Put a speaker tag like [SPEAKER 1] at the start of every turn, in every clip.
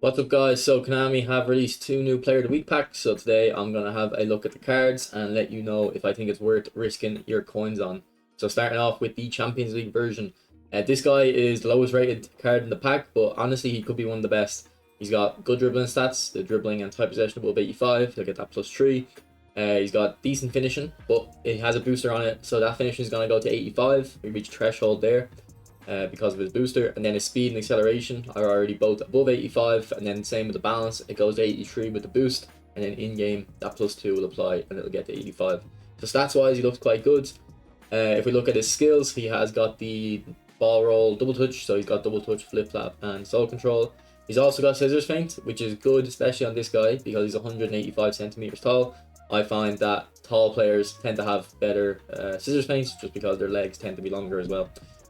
[SPEAKER 1] What's up guys, so Konami have released two new Player of the Week packs, so today I'm going to have a look at the cards and let you know if I think it's worth risking your coins on. So starting off with the Champions League version, this guy is the lowest rated card in the pack, but honestly he could be one of the best. He's got good dribbling stats, the dribbling and tight possession above 85, he'll get that +3. He's got decent finishing, but it has a booster on it, so that finishing is going to go to 85, we reach threshold there. Because of his booster, and then his speed and acceleration are already both above 85, and then same with the balance, it goes to 83 with the boost, and then in game that +2 will apply and it'll get to 85. So stats wise he looks quite good. If we look at his skills, he has got the ball roll double touch, so he's got double touch, flip flap and soul control. He's also got scissors feint, which is good especially on this guy because he's 185 centimeters tall. I find that tall players tend to have better scissors feints just because their legs tend to be longer as well.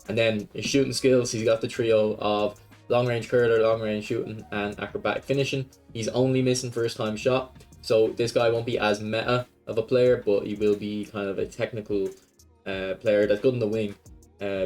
[SPEAKER 1] And then his shooting skills, he's got the trio of long range curler, long range shooting and acrobatic finishing. He's only missing first time shot, so this guy won't be as meta of a player, but he will be kind of a technical player that's good in the wing,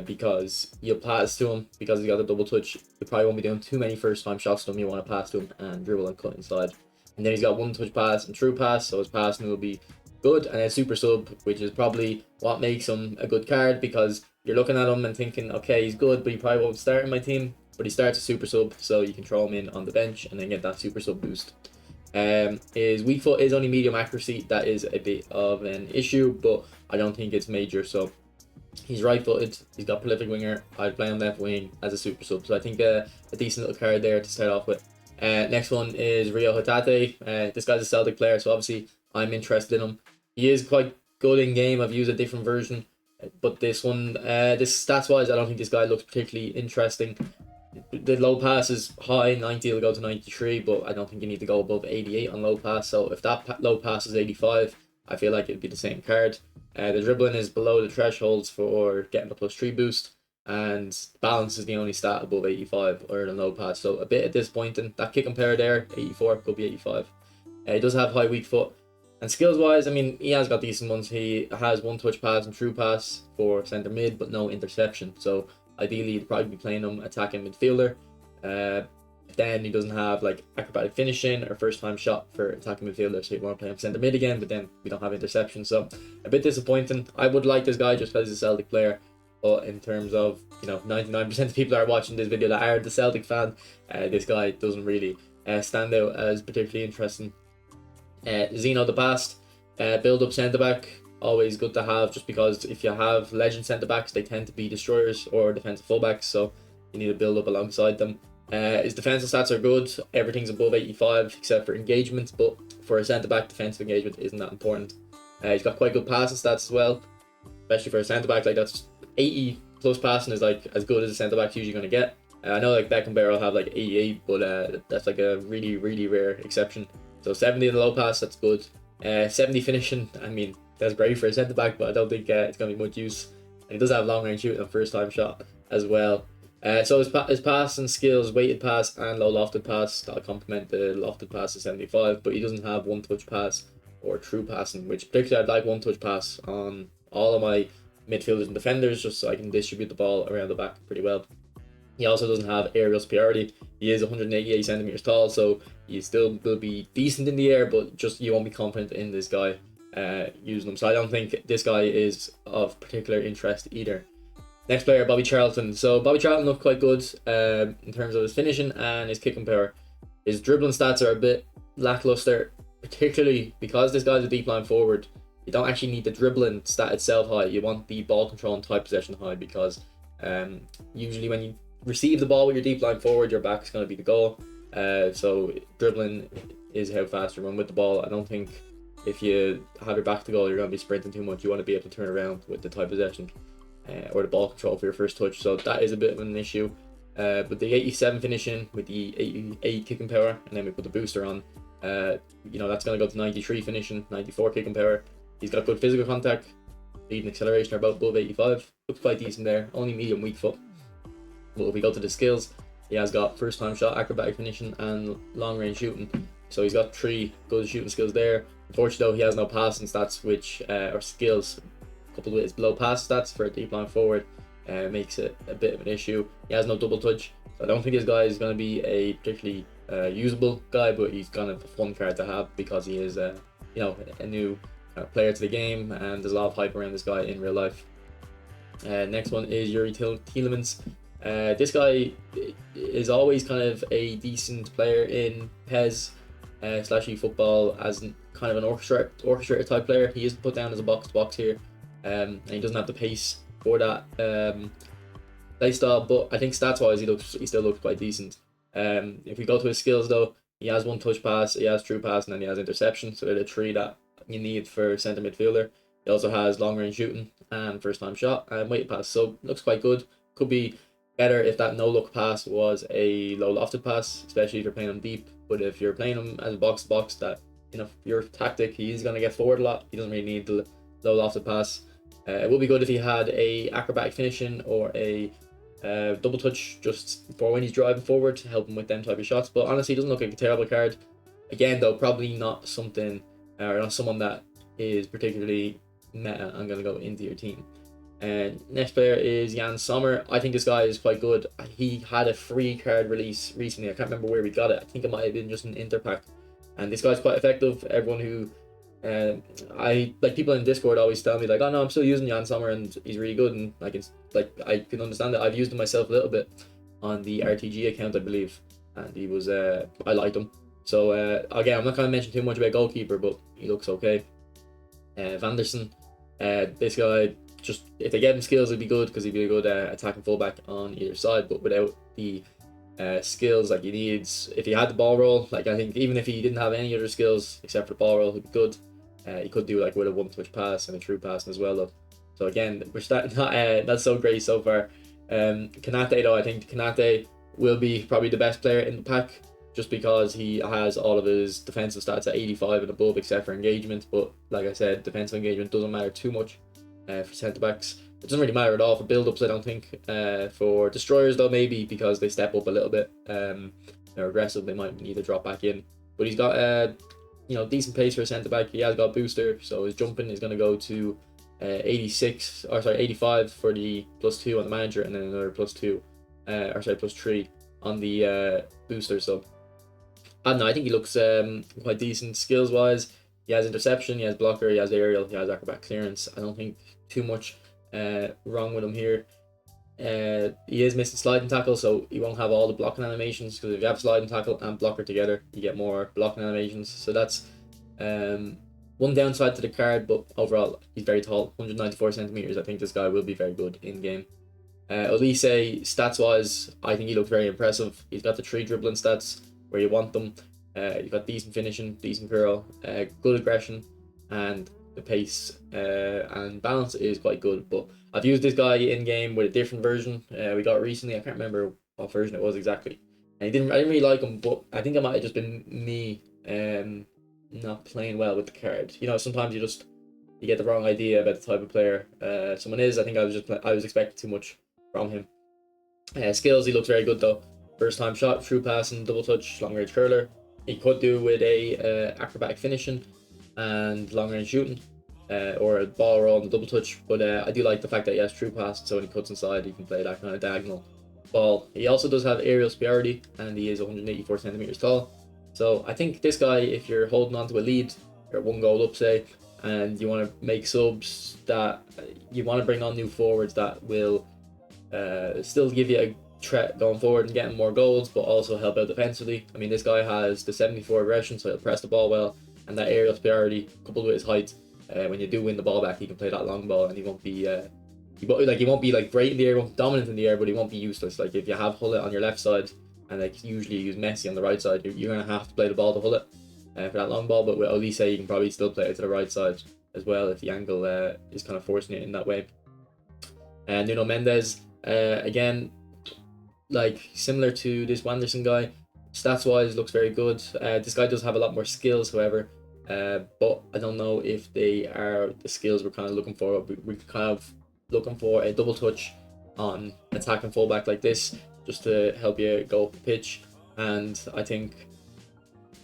[SPEAKER 1] because you'll pass to him because he's got a double touch. You probably won't be doing too many first time shots to him. You want to pass to him and dribble and cut inside. And then he's got one touch pass and true pass, so his passing will be good. And then super sub, which is probably what makes him a good card, because you're looking at him and thinking, okay, he's good, but he probably won't start in my team. But he starts a super sub, so you can throw him in on the bench and then get that super sub boost. His weak foot is only medium accuracy. That is a bit of an issue, but I don't think it's major. So he's right footed, he's got prolific winger. I'd play him left wing as a super sub, so I think a decent little card there to start off with. Next one is Rio Hatate. This guy's a Celtic player, so obviously I'm interested in him. He is quite good in game. I've used a different version, but this one, this stats wise, I don't think this guy looks particularly interesting. The low pass is high, 90 will go to 93, but I don't think you need to go above 88 on low pass. So if that low pass is 85, I feel like it'd be the same card. The dribbling is below the thresholds for getting the +3 boost, and balance is the only stat above 85 or the low pass, so a bit disappointing. That kick and power there, 84, could be 85. He does have high weak foot. And skills wise, I mean, he has got decent ones. He has one touch pass and true pass for centre mid, but no interception. So ideally, you'd probably be playing him attacking midfielder. Then he doesn't have like acrobatic finishing or first time shot for attacking midfielder. So you want to play him centre mid again, but then we don't have interception. So a bit disappointing. I would like this guy just because he's a Celtic player. But in terms of, 99% of people that are watching this video that are the Celtic fan, this guy doesn't really stand out as particularly interesting. Zeno the Past, build up centre back, always good to have, just because if you have legend centre backs, they tend to be destroyers or defensive fullbacks, so you need to build up alongside them. His defensive stats are good, everything's above 85 except for engagement, but for a centre back, defensive engagement isn't that important. He's got quite good passing stats as well, especially for a centre back. Like, that's 80 plus passing is like as good as a centre back's usually going to get. I know like Beckenbauer will have like 88, but that's like a really rare exception. So 70 in the low pass, that's good. 70 finishing, I mean, that's great for a centre back, but I don't think it's going to be much use. And he does have long range shooting and first time shot as well. So his passing skills, weighted pass and low lofted pass, that'll complement the lofted pass to 75, but he doesn't have one touch pass or true passing, which particularly I'd like one touch pass on all of my midfielders and defenders, just so I can distribute the ball around the back pretty well. He also doesn't have aerial superiority. He is 188 centimeters tall, so he still will be decent in the air, but just you won't be confident in this guy using him. So I don't think this guy is of particular interest either. Next player, Bobby Charlton. So Bobby Charlton looked quite good in terms of his finishing and his kicking power. His dribbling stats are a bit lackluster, particularly because this guy's a deep line forward. You don't actually need the dribbling stat itself high. You want the ball control and tight possession high, because usually when you receive the ball with your deep line forward, your back's going to be the goal. So dribbling is how fast you run with the ball. I don't think if you have your back to goal, you're going to be sprinting too much. You want to be able to turn around with the tight possession or the ball control for your first touch. So that is a bit of an issue. But the 87 finishing with the 88 kicking power, and then we put the booster on, that's going to go to 93 finishing, 94 kicking power. He's got good physical contact, speed and acceleration are about above 85. Looks quite decent there, only medium weak foot. But if we go to the skills, he has got first time shot, acrobatic finishing and long range shooting. So he's got 3 good shooting skills there. Unfortunately though, he has no passing stats, which or skills coupled with his below pass stats for a deep line forward makes it a bit of an issue. He has no double touch, so I don't think this guy is going to be a particularly usable guy, but he's kind of a fun card to have because he is a new player to the game, and there's a lot of hype around this guy in real life. Next one is Yuri Tielemans. This guy is always kind of a decent player in PES / eFootball as kind of an orchestrator type player. He isn't put down as a box to box here, and he doesn't have the pace for that play style. But I think stats wise, he still looks quite decent. If we go to his skills though, he has one touch pass, he has true pass, and then he has interception. So they're the three that you need for centre midfielder. He also has long range shooting and first time shot and weight pass. So looks quite good. Could be better if that no look pass was a low lofted pass, especially if you're playing him deep. But if you're playing him as a box to box, that your tactic, he's gonna get forward a lot. He doesn't really need the low lofted pass. It would be good if he had a acrobatic finishing or a double touch just for when he's driving forward to help him with them type of shots. But honestly, he doesn't look like a terrible card. Again though, probably not something or not someone that is particularly meta. I'm gonna go into your team. And next player is Jan Sommer. I think this guy is quite good. He had a free card release recently. I can't remember where we got it. I think it might have been just an Interpack. And this guy's quite effective. Everyone who people in Discord always tell me like, oh no, I'm still using Jan Sommer and he's really good, and I can understand it. I've used him myself a little bit on the RTG account, I believe, and he was I liked him. So again, I'm not going to mention too much about goalkeeper, but he looks okay. Vanderson, this guy, just if they get him skills, it'd be good because he'd be a good attacking fullback on either side. But without the skills, like he needs, if he had the ball roll, like I think even if he didn't have any other skills except for the ball roll, he'd be good. He could do like with a one touch pass and a true pass as well though. So again, we're starting not so great so far. Kanate though, I think Kanate will be probably the best player in the pack just because he has all of his defensive stats at 85 and above except for engagement. But like I said, defensive engagement doesn't matter too much for centre backs. It doesn't really matter at all for build-ups, I don't think. For destroyers though, maybe because they step up a little bit. They're aggressive, they might need to drop back in. But he's got decent pace for a centre back. He has got booster, so his jumping is going to go to 85 for the +2 on the manager, and then another +2, +3 on the booster. So I don't know. I think he looks quite decent skills wise. He has interception, he has blocker, he has aerial, he has acrobat clearance. I don't think too much wrong with him here. He is missing sliding tackle, so he won't have all the blocking animations, because if you have sliding tackle and blocker together, you get more blocking animations. So that's one downside to the card, but overall he's very tall, 194 centimeters. I think this guy will be very good in game. Olise, stats wise, I think he looks very impressive. He's got the 3 dribbling stats where you want them. You've got decent finishing, decent curl, good aggression, and the pace and balance is quite good. But I've used this guy in game with a different version we got recently. I can't remember what version it was exactly. And I didn't really like him, but I think it might have just been me not playing well with the card. Sometimes you get the wrong idea about the type of player someone is. I think I was expecting too much from him. Skills, he looks very good though. First time shot, true pass, and double touch, long range curler. He could do with a acrobatic finishing and long range shooting, or a ball roll and double touch. But I do like the fact that he has true pass, so when he cuts inside, he can play that kind of diagonal ball. He also does have aerial superiority, and he is 184 centimeters tall. So I think this guy, if you're holding on to a lead, you're 1 goal up, say, and you want to make subs, that you want to bring on new forwards that will still give you a threat going forward and getting more goals, but also help out defensively. I mean, this guy has the 74 aggression, so he'll press the ball well, and that aerial superiority coupled with his height. When you do win the ball back, he can play that long ball, and he won't be he won't be like great in the air, won't be dominant in the air, but he won't be useless. Like if you have Hullet on your left side, and like usually you use Messi on the right side, you're gonna have to play the ball to Hullet for that long ball. But with Olise, you can probably still play it to the right side as well if the angle is kind of forcing it in that way. And Nuno Mendes, again, like similar to this Wanderson guy, stats wise looks very good. This guy does have a lot more skills, however, but I don't know if they are the skills we're kind of looking for. We're kind of looking for a double touch on attacking fullback like this, just to help you go up the pitch. And I think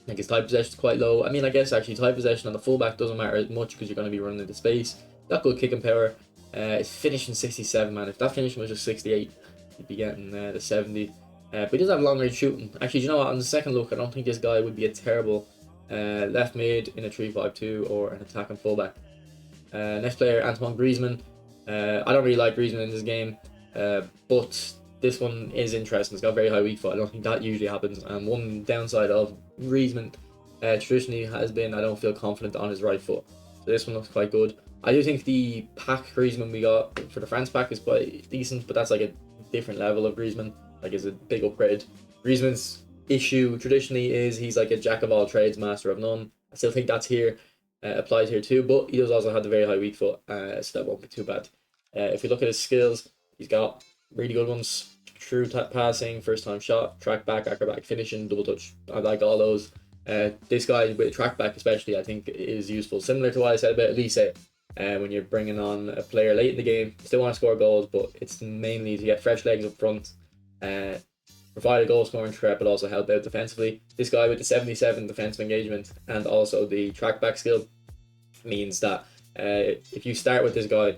[SPEAKER 1] his tight possession is quite low. I mean, I guess actually tight possession on the fullback doesn't matter as much because you're going to be running into space. Got good kicking power. It's finishing 67, man. If that finishing was just 68, you'd be getting the 70. But he does have long range shooting. Actually, do you know what? On the second look, I don't think this guy would be a terrible left mid in a 3-5-2 or an attacking fullback. Next player, Antoine Griezmann. I don't really like Griezmann in this game, but this one is interesting. It's got very high weak foot. I don't think that usually happens. And one downside of Griezmann traditionally has been I don't feel confident on his right foot. So this one looks quite good. I do think the pack Griezmann we got for the France pack is quite decent, but that's like a different level of Griezmann. Like, it's a big upgrade. Griezmann's issue traditionally is he's like a jack of all trades, master of none. I still think that's here. Applies here too, but he does also have the very high weak foot, so that won't be too bad. If we look at his skills, he's got really good ones: true passing, first time shot, track back, acrobatic finishing, double touch. I like all those. This guy with track back especially, I think, is useful. Similar to what I said about Olise, when you're bringing on a player late in the game, you still want to score goals, but it's mainly to get fresh legs up front, provide a goal scoring threat, but also help out defensively. This guy with the 77 defensive engagement and also the track back skill means that if you start with this guy,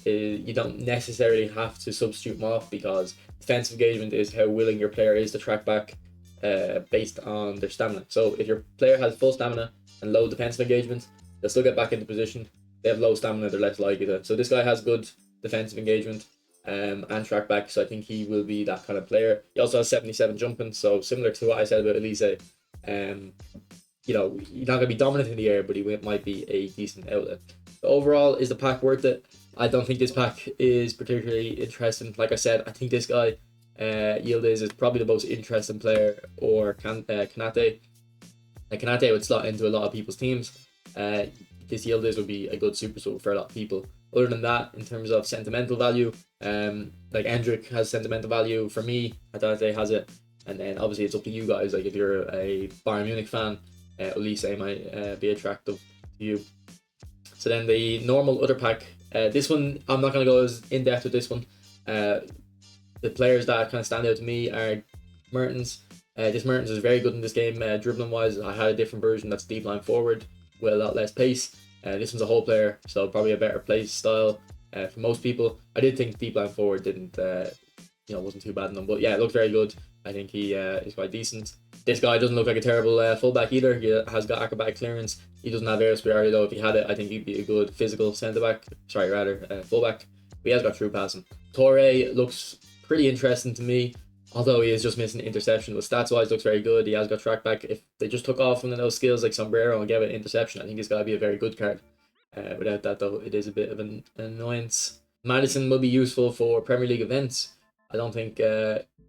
[SPEAKER 1] you don't necessarily have to substitute him off, because defensive engagement is how willing your player is to track back based on their stamina. So if your player has full stamina and low defensive engagement, they'll still get back into position. They have low stamina, they're less likely to. So this guy has good defensive engagement and track back, so I think he will be that kind of player. He also has 77 jumping, so similar to what I said about Olise. You know, he's not going to be dominant in the air, but he might be a decent outlet. But overall, is the pack worth it? I don't think this pack is particularly interesting. Like I said, I think this guy, Yildiz, is probably the most interesting player, or Kanate. Kanate would slot into a lot of people's teams. This Yildiz would be a good super sub for a lot of people. Other than that, in terms of sentimental value, like Endrick has sentimental value for me. Kanate has it. And then obviously it's up to you guys. Like, if you're a Bayern Munich fan, Olise might be attractive to you. So then the normal other pack. This one, I'm not going to go as in depth with this one. The players that kind of stand out to me are Mertens. This Mertens is very good in this game, dribbling wise. I had a different version that's deep line forward with a lot less pace. This one's a whole player, so probably a better play style for most people. I did think deep line forward wasn't too bad in them, but yeah, it looked very good. I think he is quite decent. This guy doesn't look like a terrible fullback either. He has got acrobatic clearance. He doesn't have air superiority though. If he had it, I think he'd be a good physical fullback. But he has got true passing. Torre looks pretty interesting to me, although he is just missing interception. But stats wise, looks very good. He has got track back. If they just took off one of those skills like Sombrero and gave it interception, I think this guy would be a very good card. Without that though, it is a bit of an annoyance. Madison will be useful for Premier League events. I don't think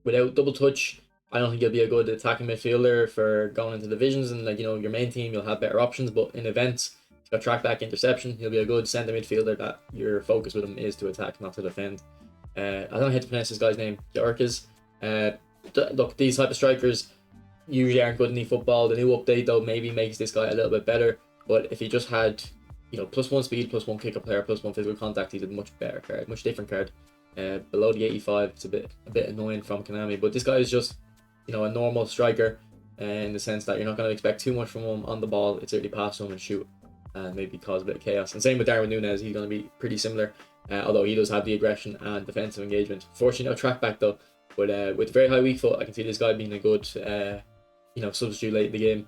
[SPEAKER 1] without double touch, I don't think he'll be a good attacking midfielder for going into divisions and your main team. You'll have better options, but in events, he's got track back, interception. He'll be a good centre midfielder that your focus with him is to attack, not to defend. I don't know how to pronounce this guy's name. Jorkes. Look, these type of strikers usually aren't good in eFootball. The new update though maybe makes this guy a little bit better. But if he just had +1 speed, +1 kick-up player, +1 physical contact, he's a much better card, much different card. Below the 85, it's a bit annoying from Konami. But this guy is just a normal striker, in the sense that you're not going to expect too much from him on the ball. It's really pass to him and shoot, and maybe cause a bit of chaos. And same with Darwin Núñez, he's going to be pretty similar, although he does have the aggression and defensive engagement. Fortunately, no track back though. But with very high weak foot, I can see this guy being a good substitute late in the game.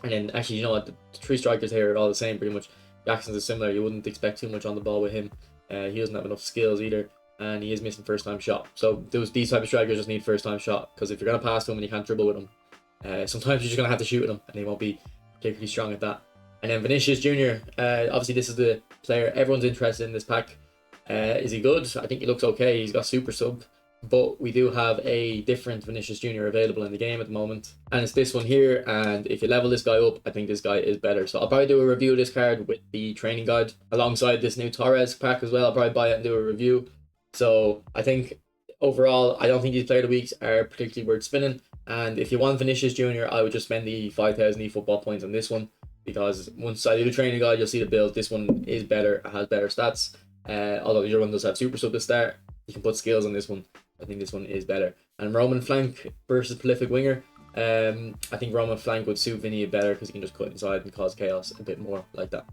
[SPEAKER 1] And then actually, the three strikers here are all the same pretty much. Jackson's is similar. You wouldn't expect too much on the ball with him. He doesn't have enough skills either, and he is missing first time shot. So these type of strikers just need first time shot, because if you're going to pass to him and you can't dribble with him, sometimes you're just going to have to shoot at him, and he won't be particularly strong at that. And then Vinicius Jr. Obviously this is the player everyone's interested in this pack. Is he good? I think he looks okay. He's got super sub, but we do have a different Vinicius Jr. available in the game at the moment, and it's this one here. And if you level this guy up, I think this guy is better. So I'll probably do a review of this card with the training guide alongside this new Torres pack as well. I'll probably buy it and do a review. So I think overall, I don't think these player of the weeks are particularly worth spinning. And if you want Vinicius Jr., I would just spend the 5,000 eFootball points on this one, because once I do the training guide, you'll see the build. This one is better, it has better stats. Although your one does have super sub to start, you can put skills on this one. I think this one is better. And Roman flank versus prolific winger. I think Roman flank would suit Vini better, because he can just cut inside and cause chaos a bit more like that.